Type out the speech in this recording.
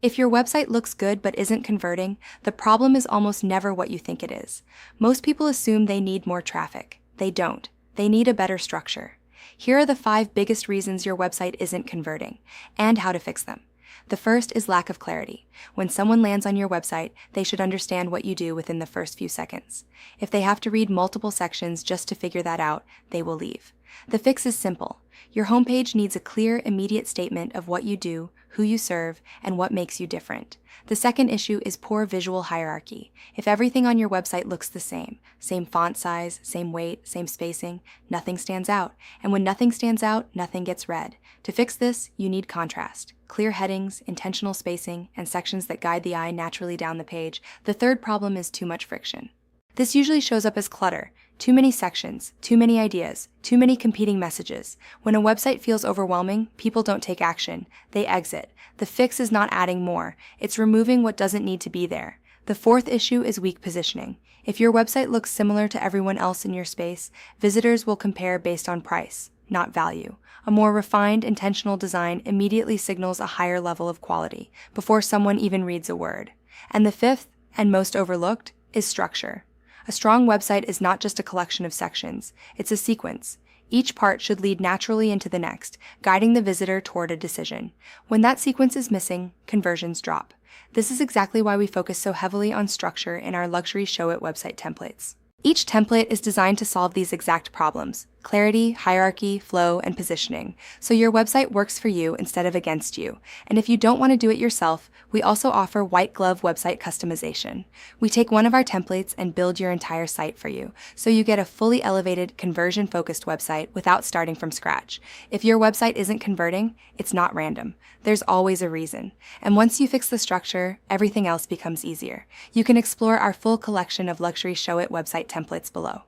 If your website looks good but isn't converting, the problem is almost never what you think it is. Most people assume they need more traffic. They don't. They need a better structure. Here are the 5 biggest reasons your website isn't converting, and how to fix them. The first is lack of clarity. When someone lands on your website, they should understand what you do within the first few seconds. If they have to read multiple sections just to figure that out, they will leave. The fix is simple. Your homepage needs a clear, immediate statement of what you do, who you serve, and what makes you different. The second issue is poor visual hierarchy. If everything on your website looks the same font size, same weight, same spacing, nothing stands out. And when nothing stands out, nothing gets read. To fix this, you need contrast, clear headings, intentional spacing, and sections that guide the eye naturally down the page. The third problem is too much friction. This usually shows up as clutter. Too many sections, too many ideas, too many competing messages. When a website feels overwhelming, people don't take action. They exit. The fix is not adding more. It's removing what doesn't need to be there. The fourth issue is weak positioning. If your website looks similar to everyone else in your space, visitors will compare based on price, not value. A more refined, intentional design immediately signals a higher level of quality before someone even reads a word. And the fifth, and most overlooked, is structure. A strong website is not just a collection of sections, it's a sequence. Each part should lead naturally into the next, guiding the visitor toward a decision. When that sequence is missing, conversions drop. This is exactly why we focus so heavily on structure in our luxury Show It website templates. Each template is designed to solve these exact problems: clarity, hierarchy, flow, and positioning, so your website works for you instead of against you. And if you don't want to do it yourself, we also offer white glove website customization. We take one of our templates and build your entire site for you, so you get a fully elevated, conversion-focused website without starting from scratch. If your website isn't converting, it's not random. There's always a reason. And once you fix the structure, everything else becomes easier. You can explore our full collection of luxury Show It website templates below.